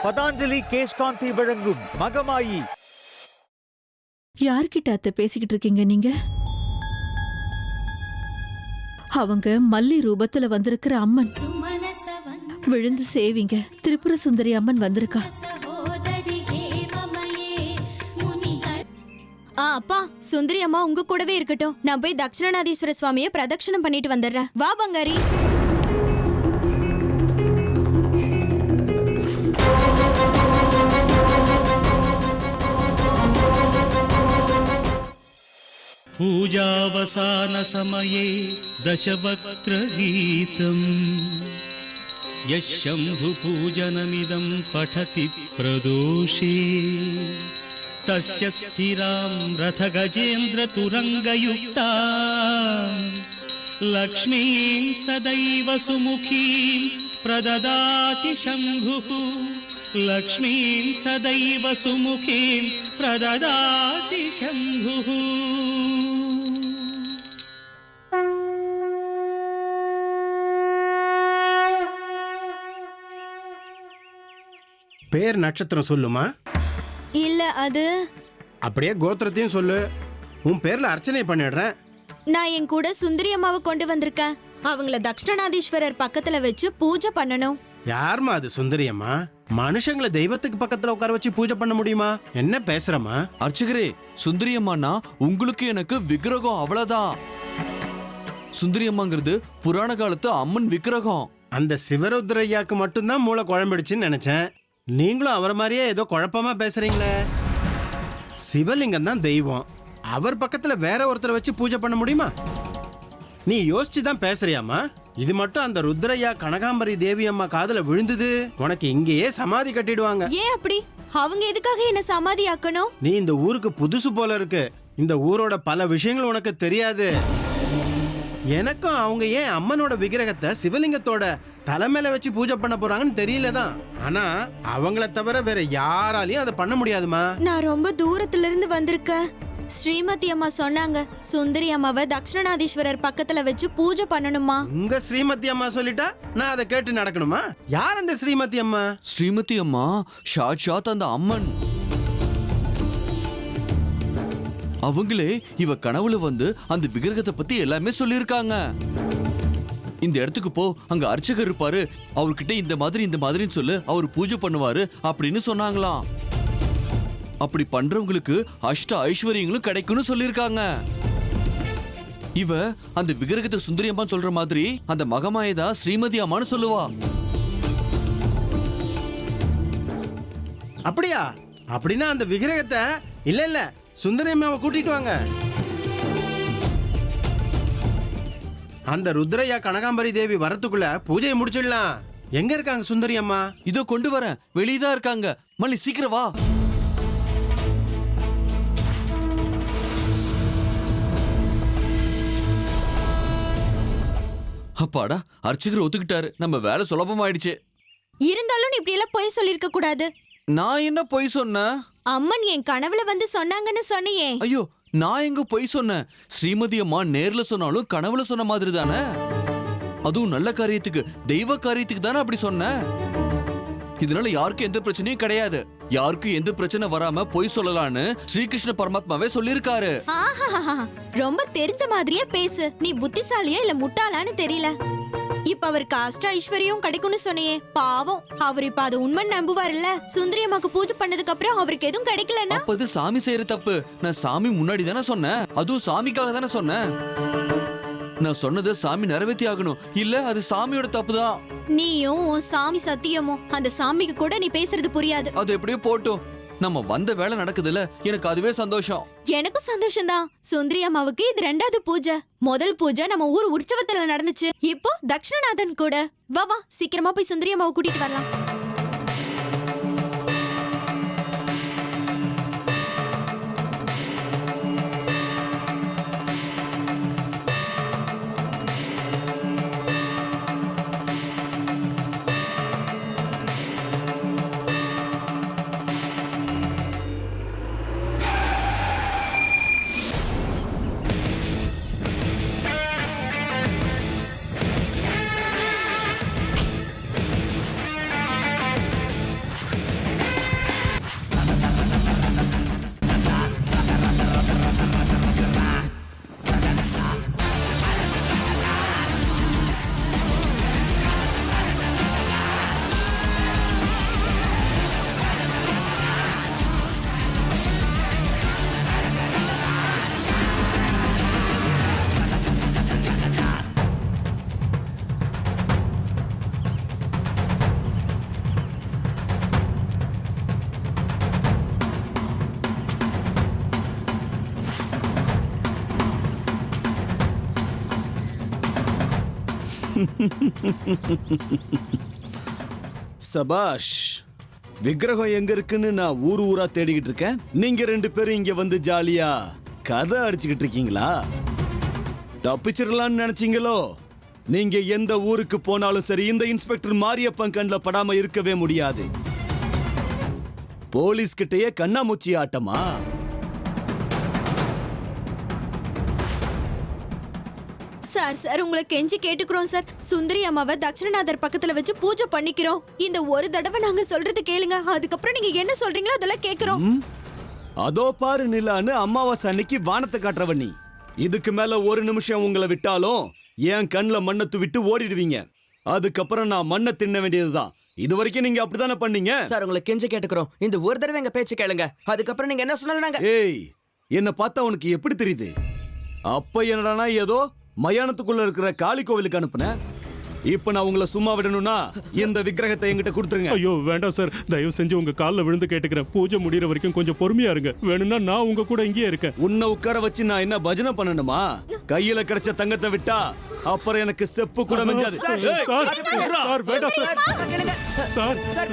பதாஞ்சலி கேஷ்காந்தி வழங்கும் மகமாயி. யார்கிட்ட அத்தை பேசிக்கிட்டு இருக்கீங்க நீங்க? அவங்க மல்லி ரூபத்துல வந்திருக்கிற அம்மன். விழுந்து சேவிங்க. திரிபுர சுந்தரி அம்மன் வந்திருக்கா. அப்பா, சுந்தரி அம்மா உங்க கூடவே இருக்கட்டும். நான் போய் தட்சிணநாதீஸ்வர சுவாமியை பிரதட்சணம் பண்ணிட்டு வந்துடுறேன். வா பங்காரி. पूजावसान समये दशवक्त्रगीतम् यशम्भुपूजनमिदं पठति प्रदोषे तस्य स्थिरां रथगजेन्द्रतुरङ्गयुक्ता लक्ष्मीं सदैव सुमुखीं प्रददाति शम्भुः लक्ष्मीं सदैव सुमुखीं प्रददाति शम्भुः. பேர் நட்சத்திரம் சொல்லுமா? இல்ல, அது அப்படியே கோத்திரத்தையும் சொல்லு. உன் பேர்ல அர்ச்சனை பண்ணிடுறேன். நான் என் கூட சுந்தரி அம்மாவை கொண்டு வந்திருக்கேன். அவங்கள தட்சிணநாதீஸ்வரர் பக்கத்துல வச்சு பூஜை பண்ணணும். யாருமா அது சுந்தரியம்மா? மனுஷங்களை தெய்வத்துக்கு பக்கத்துல உட்கார வச்சு பூஜை பண்ண முடியுமா? என்ன பேசுறமா? அர்ச்சகரே, சுந்தரியம்மானா உங்களுக்கு எனக்கு விக்கிரகம் அவ்வளவுதான். சுந்தரியம்மாங்கிறது புராண காலத்து அம்மன் விக்கிரகம். அந்த சிவருத்ரையாக்கு மட்டும்தான் மூளை குழம்பிடுச்சுன்னு நினைச்சேன். நீங்களும் அவரை மாதிரியே ஏதோ குழப்பமா பேசுறீங்களே. சிவலிங்கம் தான் தெய்வம். அவர் பக்கத்துல வேற ஒருத்தரை வச்சு பூஜை பண்ண முடியுமா? நீ யோசிச்சு தான் பேசுறியாமா? இது மட்டும் அந்த ருத்ரையா கனகாம்பரி தேவி அம்மா காதுல விழுந்தது, உனக்கு இங்கேயே சமாதி கட்டிடுவாங்க. ஏன் அப்படி? அவங்க எதுக்காக என்ன சமாதி ஆக்கணும்? நீ இந்த ஊருக்கு புதுசு போல இருக்கு. இந்த ஊரோட பல விஷயங்கள் உனக்கு தெரியாது. எனக்கும் அவங்க ஏன் அம்மனோட விக்கிரகத்தை சிவலிங்கத்தோட தலைமையில வச்சு பூஜை பண்ண போறாங்கன்னு தெரியலதான். ஆனா அவங்கள தவிர வேற யாராலையும் அதை பண்ண முடியாதுமா. நான் ரொம்ப தூரத்துல இருந்து வந்திருக்கேன். ஸ்ரீமதி அம்மா சொன்னாங்க சுந்தரி அம்மாவை தட்சிணநாதீஸ்வரர் பக்கத்துல வச்சு பூஜை பண்ணணுமா. உங்க ஸ்ரீமதி அம்மா சொல்லிட்டா நான் அதை கேட்டு நடக்கணுமா? யார் அந்த ஸ்ரீமதி அம்மா? ஸ்ரீமதி அம்மா சாட்சாத் அந்த அம்மன். அவங்களே இவ கனவுல வந்து அந்த விக்கிரகத்தை பத்தி எல்லாமே சொல்லியிருக்காங்க. இந்த இடத்துக்கு போ, அங்க அர்ச்சகர் இருப்பாரு, அவர்கிட்ட இந்த மாதிரின்னு சொல்லு, அவர் பூஜை பண்ணுவாரு அப்படின்னு சொன்னாங்களாம். அப்படி பண்றவங்களுக்கு அஷ்ட ஐஸ்வர்யங்களும் கிடைக்கும்னு சொல்லியிருக்காங்க. இவ அந்த விக்கிரகத்தை சுந்தரி அம்மா சொல்ற மாதிரி அந்த மகமாயதா ஸ்ரீமதி அம்மான்னு சொல்லுவா. அப்படியா? அப்படின்னா அந்த விக்கிரகத்தை இல்ல சுந்தரி அம்மாவை கூட்டிட்டு வாங்க. அந்த ருத்ரையா கனகாம்பரி தேவி வரத்துக்குள்ள பூஜையை முடிச்சிடலாம். எங்க இருக்காங்க சுந்தரி அம்மா? இதோ கொண்டு வரேன், வெளியதான் இருக்காங்க. மல்லி சீக்கிரம் வா. அப்பாடா, அர்ச்சகர் ஒத்துக்கிட்டாரு. நம்ம வேலை சுலபமாயிடுச்சு. இருந்தாலும் இப்படி எல்லாம் பொய் சொல்லிருக்க கூடாது. நான் என்ன பொய் சொன்னேன்? அம்மன் என் கனவுல வந்து சொன்னாங்கன்னு சொன்னியே. ஐயோ, நான் எங்க பொய் சொன்னேன்? ஸ்ரீமதி அம்மா நேர்ல சொன்னாலும் கனவுல சொன்ன மாதிரி தானே. அதுவும் நல்ல காரியத்துக்கு, தெய்வ காரியத்துக்கு தானே அப்படி சொன்னேன். இதனால யாருக்கும் எந்த பிரச்சனையும் கிடையாது. யாருக்கும் எந்த பிரச்சனை வராம பொய் சொல்லலான்னு ஸ்ரீகிருஷ்ண பரமாத்மாவே சொல்லியிருக்காரு. ரொம்ப தெரிஞ்ச மாதிரியே பேசு. நீ புத்திசாலியா இல்ல முட்டாளான்னு தெரியல. இப்ப அவருக்கு அஷ்ட ஐஸ்வர்யம் கிடைக்கும்னு சொன்னியே. பாவம், அவர் இப்ப அது உண்மை நம்புவார்ல. சுந்தரி அம்மாக்கு பூஜை பண்ணதுக்கு அப்புறம் அவருக்கு எதுவும் கிடைக்கலன்னா அப்ப சாமி செய்யற தப்பு. நான் சாமி முன்னாடி தானே சொன்னேன். அதுவும் சாமிக்காக தானே சொன்னேன். நான் சொன்னது சாமி நிறைவேற்றி ஆகணும். இல்ல அது சாமியோட தப்புதான். நீயும் சாமி சத்தியமும் அந்த சாமிக்கு கூட நீ பேசுறது புரியாது. அது எப்படியோ போட்டும். நம்ம வந்த வேலை நடக்குதுல, எனக்கு அதுவே சந்தோஷம். எனக்கும் சந்தோஷம்தான். சுந்தரி அம்மாவுக்கு இது 2வது பூஜை. முதல் பூஜை நம்ம ஊர் உற்சவத்துல நடந்துச்சு. இப்போ தட்சிணநாதன் கூட. வா வா, சீக்கிரமா போய் சுந்தரி அம்மாவை கூட்டிட்டு வரலாம். சபாஷ். விக்கிரகம் எங்க இருக்குன்னு நான் ஊர் ஊரா தேடிக்கிட்டு இருக்கேன். நீங்க 2 பேரும் இங்க வந்து ஜாலியா கதை அடிச்சுக்கிட்டு இருக்கீங்களா? தப்பிச்சிடலான்னு நினைச்சீங்களோ? நீங்க எந்த ஊருக்கு போனாலும் சரி, இந்த இன்ஸ்பெக்டர் மாரியப்பன் கண்ணில் படாம இருக்கவே முடியாது. போலீஸ் கிட்டயே கண்ணாமூச்சி ஆட்டமா? சார் உங்களை கெஞ்சி கேட்டுக்கிறோம் சார். சுந்தரி அம்மாவை தட்சிணநாதர் பக்கத்துல வச்சு பூஜை பண்ணிக்கிறோம். இந்த ஒரு தடவை நாங்க சொல்றது கேளுங்க. அதுக்கப்புறம் நீங்க என்ன சொல்றீங்களோ அதெல்லாம் கேக்குறோம். அதோ பாரு நிலான்னு அமாவாசை அன்னைக்கு வானத்தை காட்டுறவன் நீ. இதுக்கு மேல ஒரு நிமிஷம் உங்களை விட்டாலும் என் கண்ணில் மண்ணை விட்டு ஓடிடுவீங்க. அதுக்கப்புறம் நான் மண்ணை தின்ன வேண்டியதுதான். இது வரைக்கும் நீங்க அப்படித்தானே பண்ணீங்க. சார் உங்களை கெஞ்ச கேட்டுக்கிறோம். இந்த ஒரு தடவை எங்க பேச்சு கேளுங்க. அதுக்கப்புறம் நீங்க என்ன சொன்னாலும் ஏய், என்ன பார்த்தா உனக்கு எப்படி தெரியுது? அப்ப என்னடானா ஏதோ மயானத்துக்குள்ள இருக்கிற காளி கோவிலுக்கு அனுப்புன. இப்ப நான் உங்களை சும்மா விடணும்னா இந்த விக்கிரகத்தை என்கிட்ட கொடுத்துருங்க. ஐயோ வேண்டாம் சார், தயவு செஞ்சு உங்க காலில் விழுந்து கேட்டுக்கிறேன். பூஜை முடிகிற வரைக்கும் கொஞ்சம் பொறுமையா இருங்க. வேணும்னா நான் உங்க கூட இங்கேயே இருக்கேன். உன்னை உட்கார வச்சு நான் என்ன பஜனை பண்ணணுமா? கையில கிடைச்ச தங்கத்தை விட்டா அப்புறம் எனக்கு செப்பு கூட மிஞ்சாது. சார் சார் வேண்டாம் சார். சார்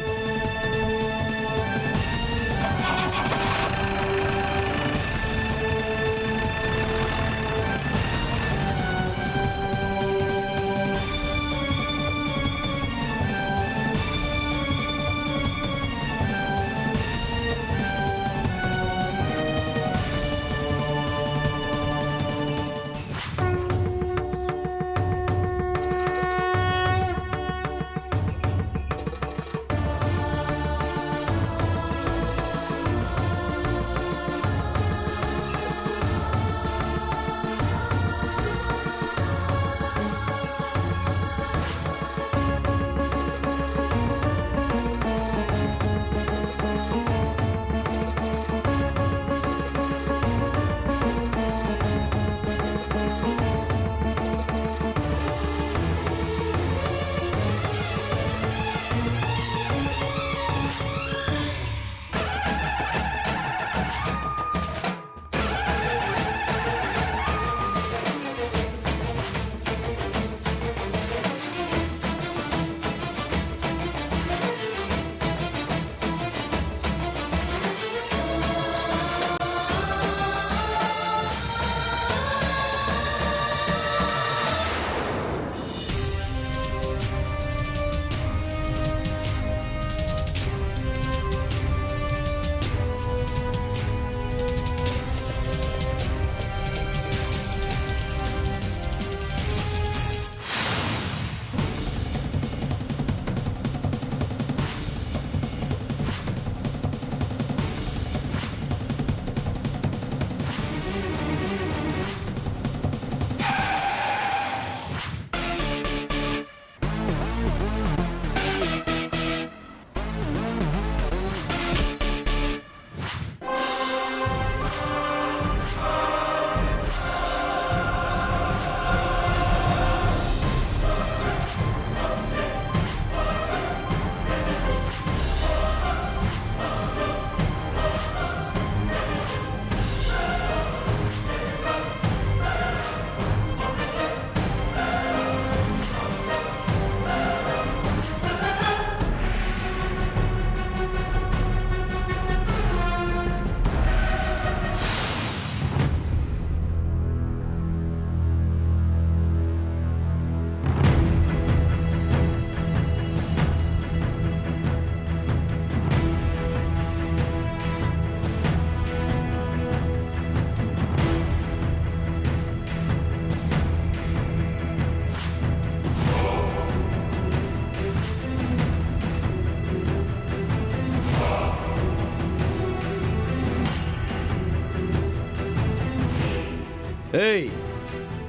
ஏய்,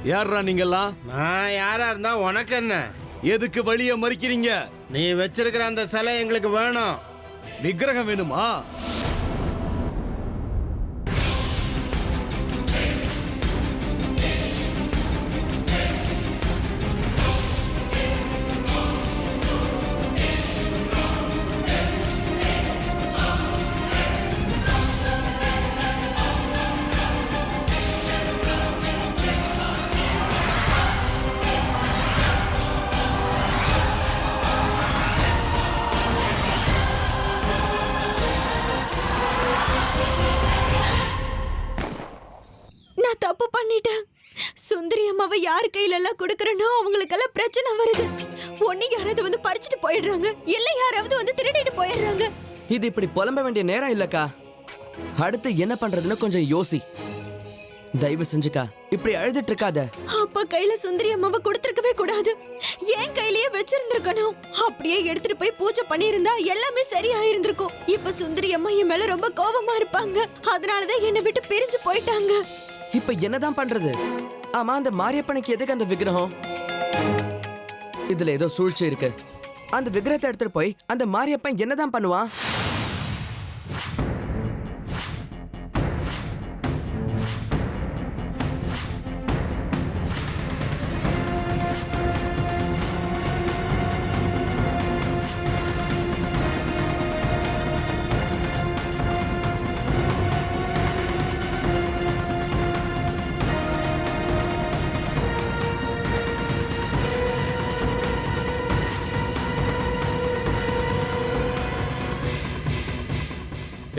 யாரா நீங்கெல்லாம்? நான் யாரா இருந்தா உனக்கு என்ன? எதுக்கு வழிய மறிக்கிறீங்க? நீ வச்சிருக்கிற அந்த சிலை எங்களுக்கு வேணும். விக்கிரகம் வேணுமா? யார் கையில எல்லாம் கொடுக்கறனோ அவங்களுக்கெல்லாம் பிரச்சனை வருது. ஒண்ணு யாராவது வந்து பறிச்சுட்டு போயிடுறாங்க, இல்ல யாராவது வந்து திருடிட்டு போயிடுறாங்க. இது இப்படி புலம்ப வேண்டிய நேரம் இல்லக்கா. அடுத்து என்ன பண்றதுன்னு கொஞ்சம் யோசி. தயவு செஞ்சுக்கா இப்படி அழுதுட்டு இருக்காத. அப்பா கையில சுந்தரி அம்மாவை கொடுத்திருக்கவே கூடாது, என் கையிலேயே வச்சிருந்திருக்கணும். அப்படியே எடுத்துட்டு போய் பூஜை பண்ணியிருந்தா எல்லாமே சரியா இருந்திருக்கும். இப்ப சுந்தரி அம்மா என் மேல ரொம்ப கோவமா இருப்பாங்க, அதனாலதான் என்னை விட்டு பிரிஞ்சு போயிட்டாங்க. இப்ப என்னதான் பண்றது? ஆமா, அந்த மாரியப்பனுக்கு எதுக்கு அந்த விக்கிரகம்? இதுல ஏதோ சூழ்ச்சி இருக்கு. அந்த விக்கிரகத்தை எடுத்துட்டு போய் அந்த மாரியப்பன் என்னதான் பண்ணுவான்?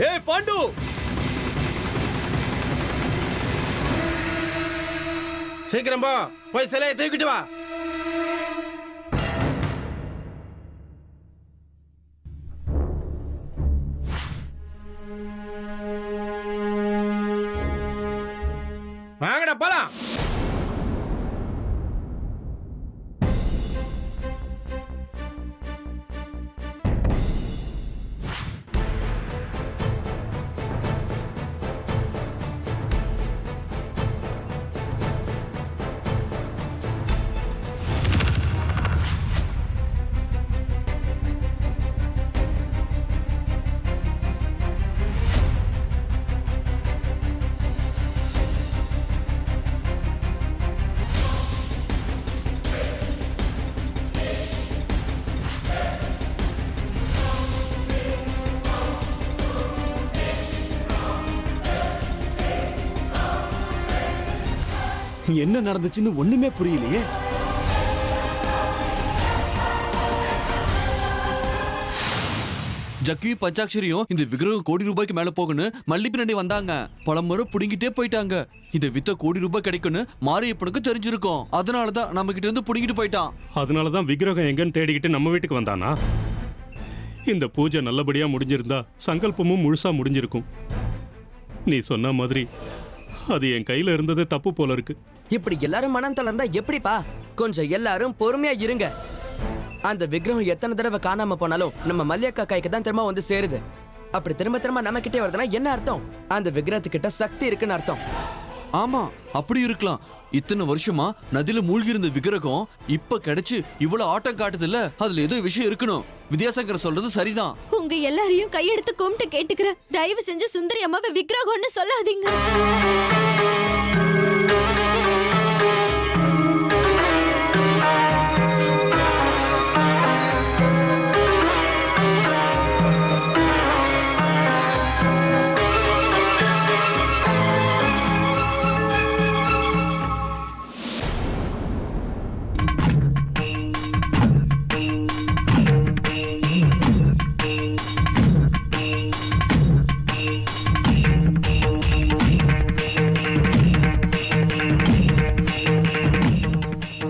ஏய் பாண்டு, சீக்கிரம் போ, போய் சிலையை தூக்கிட்டு வா. வாங்கடா போலாம். என்ன நடந்துச்சுன்னு ஒண்ணுமே புரியலையே. ஜக்கியும் பஞ்சாட்சரியும் இந்த விக்கிரகம் கோடி ரூபாய்க்கு மேல போகணும் மல்லி பின்னாடி வந்தாங்க. பல முறை புடுங்கிட்டே போயிட்டாங்க. இதை வித்த கோடி ரூபாய் கிடைக்கும்னு மாரியப்பனுக்கு தெரிஞ்சிருக்கும். அதனாலதான் நம்ம கிட்ட இருந்து புடுங்கிட்டு போயிட்டான். அதனாலதான் விக்கிரகம் எங்கன்னு தேடிக்கிட்டு நம்ம வீட்டுக்கு வந்தானா? இந்த பூஜை நல்லபடியா முடிஞ்சிருந்தா சங்கல்பமும் முழுசா முடிஞ்சிருக்கும். நீ சொன்ன மாதிரி அது என் கையில இருந்தது தப்பு போல இருக்கு. இப்படி எல்லாரும் மனம் தளர்ந்தா எப்படிப்பா? கொஞ்சம் எல்லாரும் பொறுமையா இருங்க. அந்த விக்கிரகம் எத்தனை தடவை காணாம போனாலும் நம்ம மல்லியக்கா கைக்கு தான் திரும்ப வந்து சேருது. அப்படி திரும்ப திரும்ப நம்ம கிட்டே வருதுன்னா என்ன அர்த்தம்? அந்த விக்கிரகத்துக்கிட்ட சக்தி இருக்குன்னு அர்த்தம். ஆமா, அப்படி இருக்கலாம். இத்தனை வருஷமா நதியில மூழ்கி இருந்த விக்கிரகம் இப்ப கிடைச்சு இவ்வளவு ஆட்டம் காட்டுது இல்ல, அதுல ஏதோ விஷயம் இருக்கணும். வித்யாசங்கர் சொல்றது சரிதான். உங்க எல்லாரையும் கையெடுத்து கும்பிட்டு கேட்டுக்கிறேன், தயவு செஞ்சு சுந்தரி அம்மாவை விக்கிரகம்னு சொல்லாதீங்க.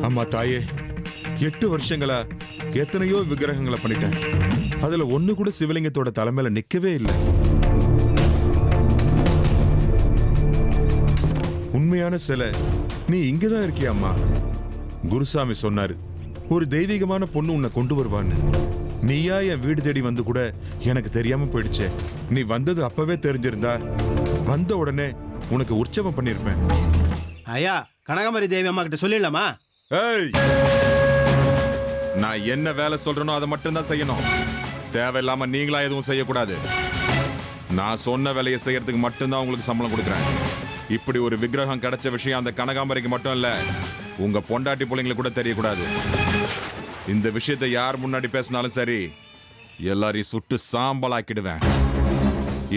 அம்மா தாயே, 8 வருஷங்களா எத்தனையோ விக்கிரகங்களை பண்ணிட்டேன். அதுல ஒண்ணு கூட சிவலிங்கத்தோட தலைமையில நிக்கவே இல்லை. உண்மையான சிலை நீ இங்கதான் இருக்கியா அம்மா? குருசாமி சொன்னாரு, ஒரு தெய்வீகமான பொண்ணு உன்னை கொண்டு வருவான்னு. நீயா என் வீடு தேடி வந்து கூட எனக்கு தெரியாம போயிடுச்சே. நீ வந்தது அப்பவே தெரிஞ்சிருந்தா வந்த உடனே உனக்கு உற்சவம் பண்ணிருப்பேன். ஐயா, கனகமரி தேவி அம்மா கிட்ட சொல்லிடலாமா? ஏய், நான் என்ன வேலை சொல்றேனோ அதை மட்டும்தான் செய்யணும். தேவையில்லாம நீங்களா எதுவும் செய்யக்கூடாது. நான் சொன்ன வேலையை செய்யறதுக்கு மட்டும்தான் உங்களுக்கு சம்பளம் கொடுக்குறேன். இப்படி ஒரு விக்கிரகம் கிடைச்ச விஷயம் அந்த கனகாம்பரிக்கு மட்டும் இல்ல, உங்க பொண்டாட்டி பிள்ளைங்களுக்கு கூட தெரியக்கூடாது. இந்த விஷயத்தை யார் முன்னாடி பேசினாலும் சரி, எல்லாரையும் சுட்டு சாம்பல் ஆக்கிடுவேன்.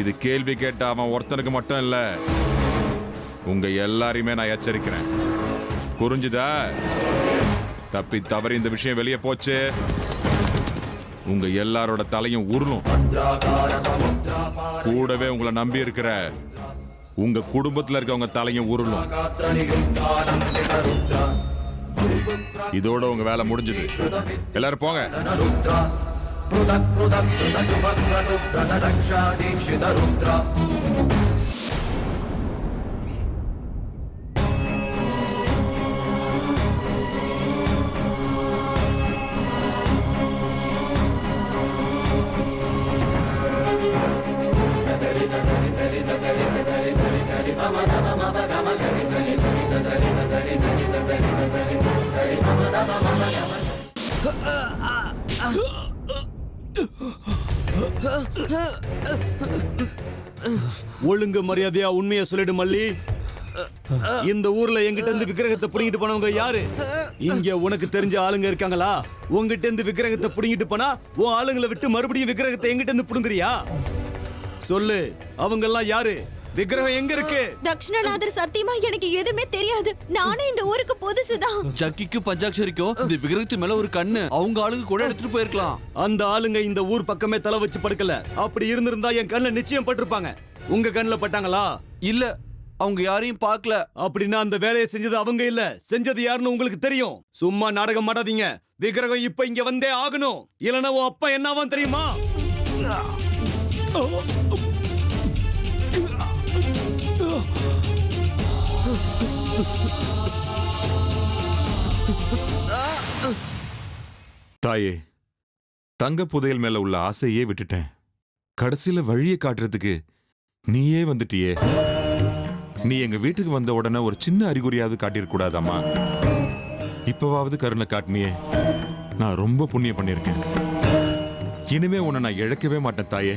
இது கேள்வி கேட்ட அவன் ஒருத்தனுக்கு மட்டும் இல்ல, உங்க எல்லாரையுமே நான் எச்சரிக்கிறேன். புரிஞ்சுதா? தப்பி தவறி இந்த விஷயம் வெளியே போச்சு, உங்க எல்லாரோட தலையும் உருளும். கூடவே உங்களை நம்பி இருக்கிற உங்க குடும்பத்துல இருக்கவங்க தலையும் உருளும். இதோட உங்க வேலை முடிஞ்சது. எல்லாரும் போங்க. ஒழுங்கு மரியாதையா உண்மையை சொல்லிடு மல்லி. இந்த ஊர்ல எங்கிட்ட இருந்து விக்கிரகத்தை புடிங்கிட்டு போனவங்க யாரு? இங்க உனக்கு தெரிஞ்ச ஆளுங்க இருக்காங்களா? உங்ககிட்ட இருந்து விக்கிரகத்தை புடிங்கிட்டு போனா உன் ஆளுங்களை விட்டு மறுபடியும் விக்கிரகத்தை எங்கிட்ட இருந்து புடுங்குறியா? சொல்லு, அவங்க எல்லாம் யாரு? விக்கிரகம் எங்க இருக்கு? தக்ஷணநாதர், சத்தியமா எனக்கு எதுவுமே தெரியாது. நானே இந்த ஊருக்கு புதுசுதான். ஜக்கிக்கும் பஞ்சாட்சரிக்கும் இந்த விக்கிரகத்து மேல ஒரு கண்ணு. அவங்க ஆளுங்க கூட எடுத்துட்டு போயிருக்கலாம். அந்த ஆளுங்க இந்த ஊர் பக்கமே தலை வச்சு படுக்கல. அப்படி இருந்திருந்தா என் கண்ணுல நிச்சயம் பட்டிருப்பாங்க. உங்க கண்ணுல பட்டாங்களா? இல்ல, அவங்க யாரையும் பார்க்கல. அப்படின்னா அந்த வேலையை செஞ்சது அவங்க இல்ல, செஞ்சது யாருன்னு உங்களுக்கு தெரியும். சும்மா நாடகம் மாட்டாதீங்க. விக்கிரகம் இப்ப இங்க வந்தே ஆகணும். இல்லனா உன் அப்பா என்னவான் தெரியுமா? தாயே, தங்க புதையல் மேல உள்ள ஆசையே விட்டுட்டேன். கடைசியில வழியை காட்டுறதுக்கு நீயே வந்துட்டியே. நீ எங்க வீட்டுக்கு வந்த உடனே ஒரு சின்ன அறிகுறியாவது காட்டியிருக்க கூடாதாம்மா? இப்பவாவது கருணை காட்டினியே. நான் ரொம்ப புண்ணியம் பண்ணியிருக்கேன். இனிமே உன்னை நான் இழக்கவே மாட்டேன் தாயே.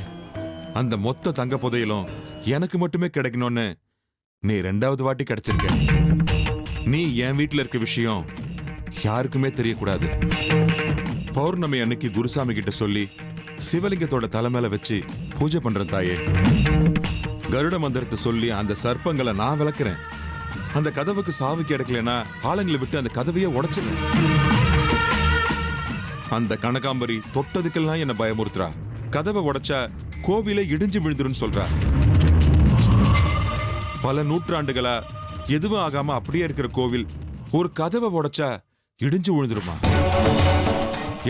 அந்த மொத்த தங்க புதையலும் எனக்கு மட்டுமே கிடைக்கணும்னு நீ 2வது வாட்டி கிடைச்சிருக்க. நீ என் வீட்டுல இருக்க விஷயம் யாருக்குமே தெரியக்கூடாது. பௌர்ணமி அன்னைக்கு குருசாமி கிட்ட சொல்லி சிவலிங்கத்தோட தலைமையில வச்சு பூஜை பண்றேன் தாயே. கருட மந்திரத்தை சொல்லி அந்த சர்ப்பங்களை நான் விளக்குறேன். அந்த கதவுக்கு சாவி கிடைக்கலனா ஆளுங்களை விட்டு அந்த கதவையே உடைச்சிருவேன். அந்த கனகாம்பரி தொட்டதுக்கெல்லாம் என்ன பயமுறுத்துறா. கதவை உடைச்சா கோவிலை இடிஞ்சு விழுந்துரும் சொல்றா. பல நூற்றாண்டுகளா எதுவும் ஆகாம அப்படியே இருக்கிற கோவில் ஒரு கதவை உடைச்சா இடிஞ்சு விழுந்துருமா?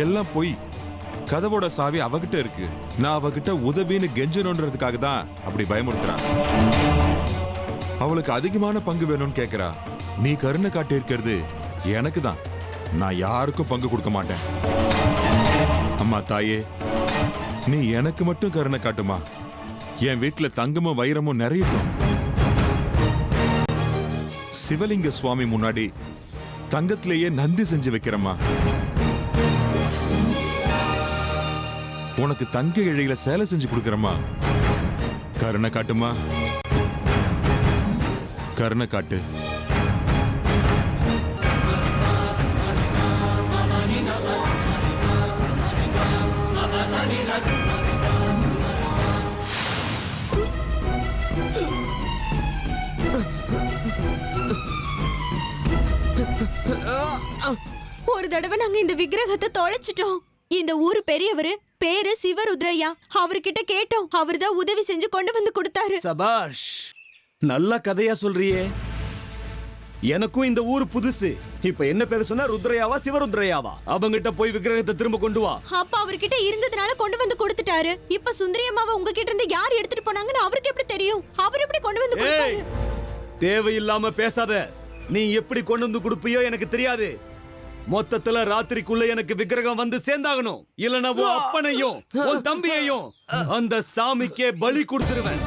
எல்லாம் போய். கதவோட சாவி அவகிட்ட இருக்கு. நான் அவகிட்ட உதவின்னு கெஞ்சணுன்றதுக்காக தான் அப்படி பயமுறுத்துறா. அவளுக்கு அதிகமான பங்கு வேணும்னு கேக்குறா. நீ கருணை காட்டி இருக்கிறது எனக்கு தான். நான் யாருக்கும் பங்கு கொடுக்க மாட்டேன். அம்மா தாயே, நீ எனக்கு மட்டும் கருணை காட்டுமா. என் வீட்டுல தங்கமும் வைரமும் நிறையட்டும். சிவலிங்க சுவாமி முன்னாடி தங்கத்திலேயே நந்தி செஞ்சு வைக்கிறம்மா. உனக்கு தங்க இழையில சேலை செஞ்சு கொடுக்கறம்மா. கருணை காட்டுமா, கருணை காட்டு. ஒரு தடவை நாங்க இந்த விக்கிரகத்தை தொலைச்சிட்டோம். இந்த ஊர் பெரியவரு பேரு சிவருத்ரையா. அவர்கிட்ட கேட்டோம். அவர்தான் உதவி செஞ்சு கொண்டு வந்து கொடுத்தாரு. சபாஷ், நல்ல கதையா சொல்றியே. எனக்கும் இந்த ஊர் புதுசு. இப்ப என்ன பேரு சொன்னா, ருத்ரையாவா சிவருத்ரையாவா? அவங்கிட்ட போய் விக்கிரகத்தை திரும்ப கொண்டு வா. அப்ப அவர்கிட்ட இருந்ததுனால கொண்டு வந்து கொடுத்துட்டாரு. இப்ப சுந்தரியம்மாவை உங்ககிட்ட இருந்து யார் எடுத்துட்டு போனாங்கன்னு அவருக்கு எப்படி தெரியும்? அவர் எப்படி கொண்டு வந்து கொடுத்தாரு? தேவையில்லாம பேசாத. நீ எப்படி கொண்டு வந்து கொடுப்பியோ எனக்கு தெரியாது. மொத்தத்துல ராத்திரிக்குள்ள எனக்கு விக்கிரகம் வந்து சேர்ந்தாகணும். இல்லனா உன் அப்பனையும் உன் தம்பியையும் அந்த சாமிக்கே பலி கொடுத்துருவேன்.